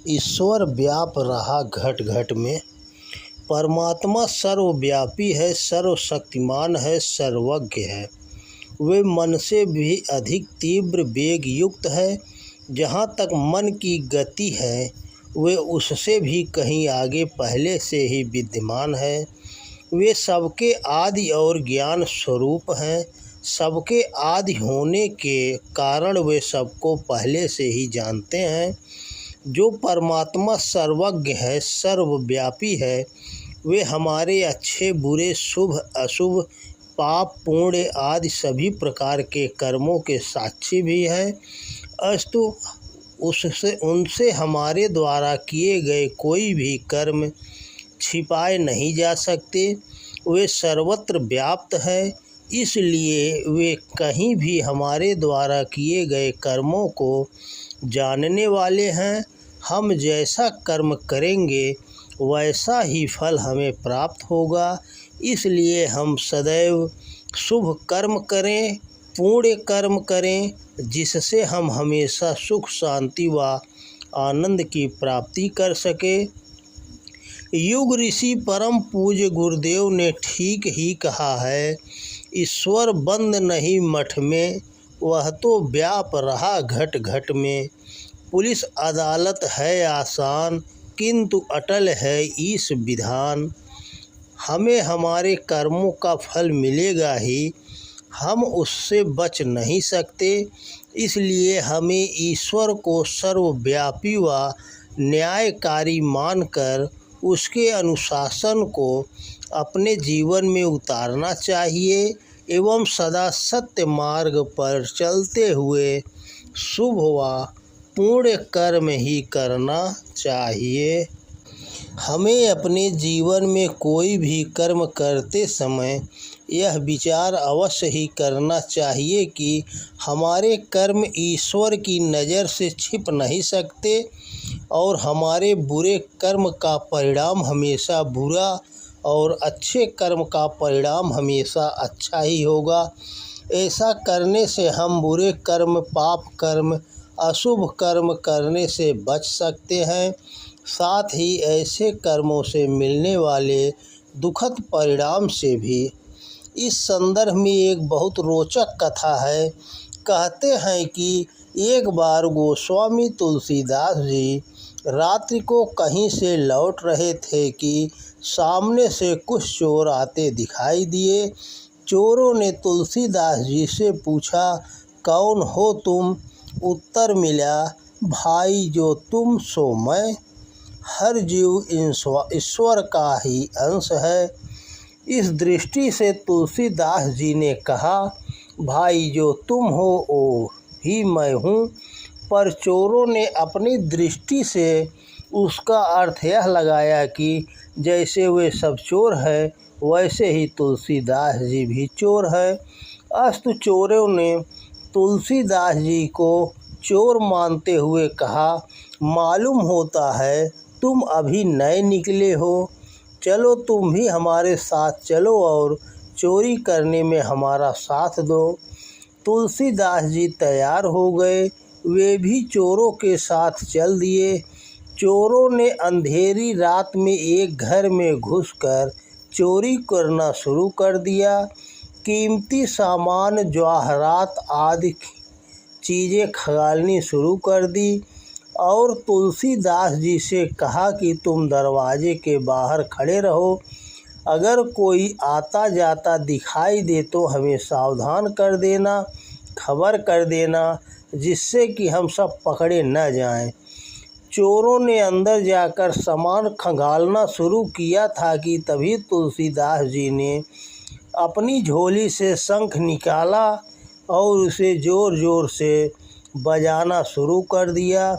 ईश्वर व्याप रहा घट घट में। परमात्मा सर्वव्यापी है, सर्वशक्तिमान है, सर्वज्ञ है। वे मन से भी अधिक तीव्र वेग युक्त है। जहाँ तक मन की गति है वे उससे भी कहीं आगे पहले से ही विद्यमान है। वे सबके आदि और ज्ञान स्वरूप हैं। सबके आदि होने के कारण वे सबको पहले से ही जानते हैं। जो परमात्मा सर्वज्ञ है, सर्वव्यापी है, वे हमारे अच्छे बुरे, शुभ अशुभ, पाप पुण्य आदि सभी प्रकार के कर्मों के साक्षी भी हैं। अस्तु उनसे हमारे द्वारा किए गए कोई भी कर्म छिपाए नहीं जा सकते। वे सर्वत्र व्याप्त है, इसलिए वे कहीं भी हमारे द्वारा किए गए कर्मों को जानने वाले हैं। हम जैसा कर्म करेंगे वैसा ही फल हमें प्राप्त होगा। इसलिए हम सदैव शुभ कर्म करें, पुण्य कर्म करें, जिससे हम हमेशा सुख शांति व आनंद की प्राप्ति कर सकें। युग ऋषि परम पूज्य गुरुदेव ने ठीक ही कहा है, ईश्वर बंद नहीं मठ में, वह तो व्याप रहा घट घट में। पुलिस अदालत है आसान, किंतु अटल है ईश विधान। हमें हमारे कर्मों का फल मिलेगा ही, हम उससे बच नहीं सकते। इसलिए हमें ईश्वर को सर्वव्यापी व न्यायकारी मानकर उसके अनुशासन को अपने जीवन में उतारना चाहिए एवं सदा सत्य मार्ग पर चलते हुए शुभ व पुण्य कर्म ही करना चाहिए। हमें अपने जीवन में कोई भी कर्म करते समय यह विचार अवश्य ही करना चाहिए कि हमारे कर्म ईश्वर की नज़र से छिप नहीं सकते और हमारे बुरे कर्म का परिणाम हमेशा बुरा और अच्छे कर्म का परिणाम हमेशा अच्छा ही होगा। ऐसा करने से हम बुरे कर्म, पाप कर्म, अशुभ कर्म करने से बच सकते हैं। साथ ही ऐसे कर्मों से मिलने वाले दुखद परिणाम से भी। इस संदर्भ में एक बहुत रोचक कथा है। कहते हैं कि एक बार गोस्वामी तुलसीदास जी रात्रि को कहीं से लौट रहे थे कि सामने से कुछ चोर आते दिखाई दिए। चोरों ने तुलसीदास जी से पूछा, कौन हो तुम? उत्तर मिला, भाई जो तुम सो मैं। हर जीव ईश्वर का ही अंश है। इस दृष्टि से तुलसीदास जी ने कहा, भाई जो तुम हो वो ही मैं हूँ। पर चोरों ने अपनी दृष्टि से उसका अर्थ यह लगाया कि जैसे वे सब चोर है वैसे ही तुलसीदास जी भी चोर है। अस्तु चोरों ने तुलसीदास जी को चोर मानते हुए कहा, मालूम होता है तुम अभी नए निकले हो, चलो तुम भी हमारे साथ चलो और चोरी करने में हमारा साथ दो। तुलसीदास जी तैयार हो गए, वे भी चोरों के साथ चल दिए। चोरों ने अंधेरी रात में एक घर में घुसकर चोरी करना शुरू कर दिया। कीमती सामान, जवाहरात आदि चीज़ें खंगालनी शुरू कर दी और तुलसीदास जी से कहा कि तुम दरवाजे के बाहर खड़े रहो, अगर कोई आता जाता दिखाई दे तो हमें सावधान कर देना, खबर कर देना, जिससे कि हम सब पकड़े न जाएं। चोरों ने अंदर जाकर सामान खंगालना शुरू किया था कि तभी तुलसीदास जी ने अपनी झोली से शंख निकाला और उसे ज़ोर ज़ोर से बजाना शुरू कर दिया।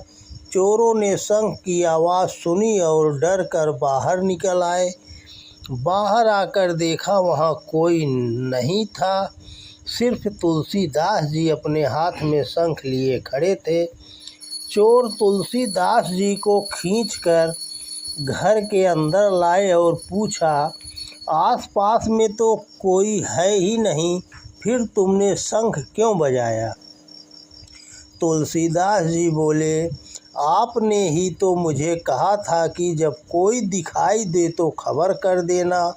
चोरों ने शंख की आवाज़ सुनी और डर कर बाहर निकल आए। बाहर आकर देखा वहाँ कोई नहीं था, सिर्फ तुलसीदास जी अपने हाथ में शंख लिए खड़े थे। चोर तुलसीदास जी को खींचकर घर के अंदर लाए और पूछा, आसपास में तो कोई है ही नहीं, फिर तुमने शंख क्यों बजाया? तुलसीदास जी बोले, आपने ही तो मुझे कहा था कि जब कोई दिखाई दे तो खबर कर देना,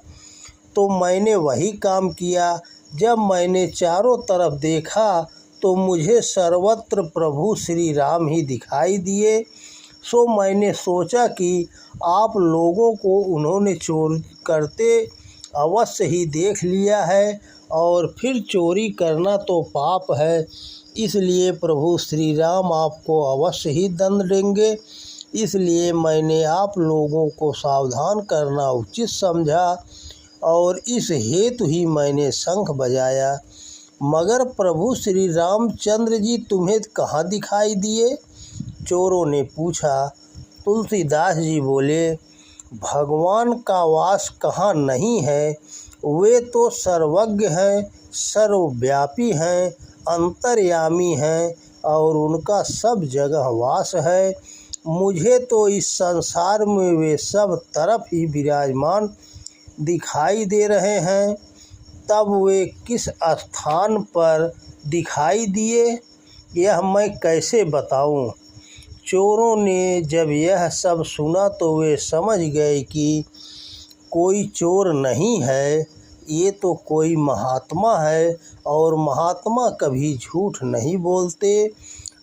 तो मैंने वही काम किया। जब मैंने चारों तरफ देखा तो मुझे सर्वत्र प्रभु श्री राम ही दिखाई दिए। सो मैंने सोचा कि आप लोगों को उन्होंने चोरी करते अवश्य ही देख लिया है और फिर चोरी करना तो पाप है, इसलिए प्रभु श्री राम आपको अवश्य ही दंड देंगे। इसलिए मैंने आप लोगों को सावधान करना उचित समझा और इस हेतु ही मैंने शंख बजाया। मगर प्रभु श्री रामचंद्र जी तुम्हें कहाँ दिखाई दिए? चोरों ने पूछा। तुलसीदास जी बोले, भगवान का वास कहाँ नहीं है, वे तो सर्वज्ञ हैं, सर्वव्यापी हैं, अंतर्यामी हैं और उनका सब जगह वास है। मुझे तो इस संसार में वे सब तरफ ही विराजमान दिखाई दे रहे हैं। तब वे किस स्थान पर दिखाई दिए, यह मैं कैसे बताऊं? चोरों ने जब यह सब सुना तो वे समझ गए कि कोई चोर नहीं है, ये तो कोई महात्मा है और महात्मा कभी झूठ नहीं बोलते।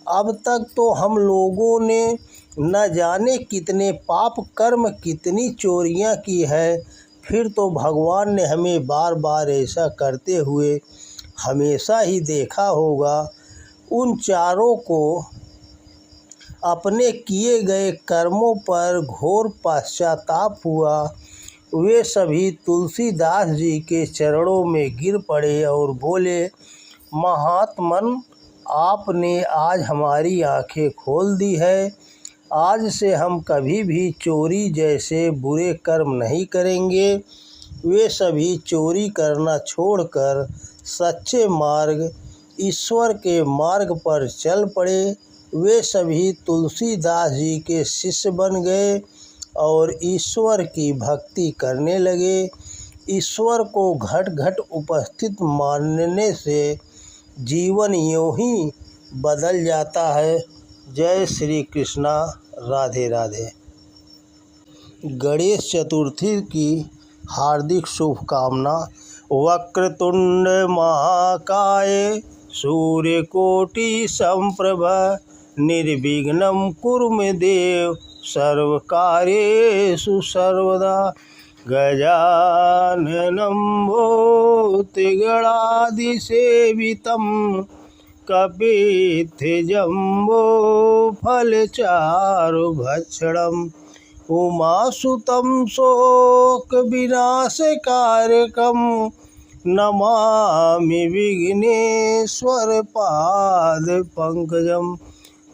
अब तक तो हम लोगों ने न जाने कितने पाप कर्म, कितनी चोरियां की है, फिर तो भगवान ने हमें बार बार ऐसा करते हुए हमेशा ही देखा होगा। उन चारों को अपने किए गए कर्मों पर घोर पश्चाताप हुआ। वे सभी तुलसीदास जी के चरणों में गिर पड़े और बोले, महात्मन, आपने आज हमारी आंखें खोल दी है। आज से हम कभी भी चोरी जैसे बुरे कर्म नहीं करेंगे। वे सभी चोरी करना छोड़कर सच्चे मार्ग, ईश्वर के मार्ग पर चल पड़े। वे सभी तुलसीदास जी के शिष्य बन गए और ईश्वर की भक्ति करने लगे। ईश्वर को घट घट उपस्थित मानने से जीवन यूं ही बदल जाता है। जय श्री कृष्णा। राधे राधे। गणेश चतुर्थी की हार्दिक शुभकामना। वक्रतुंड महाकाय सूर्यकोटि संप्रभ निर्विघ्नं कुरु मे देव सर्वकार्येषु सर्वदा। गजाननं भूतगणादिसेवितं कपित्थजम्बो फलचारुभक्षणम् उमासुतं शोकविनाशकारकं नमामि विघ्नेश्वरपादपङ्कजम्।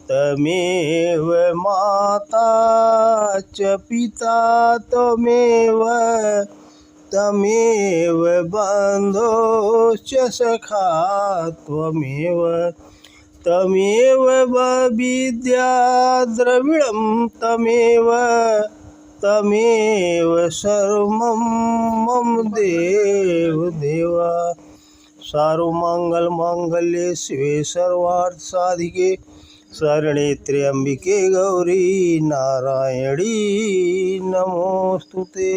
तमेव माता च पिता तमेव बन्धुश्च सखा तमेव विद्या द्रविणं तमेव सर्वं मम देव। सर्वमंगलमांगल्ये शिवे सर्वार्थसाधिके शरणे त्र्यंबिके गौरी नारायणी नमोस्तुते।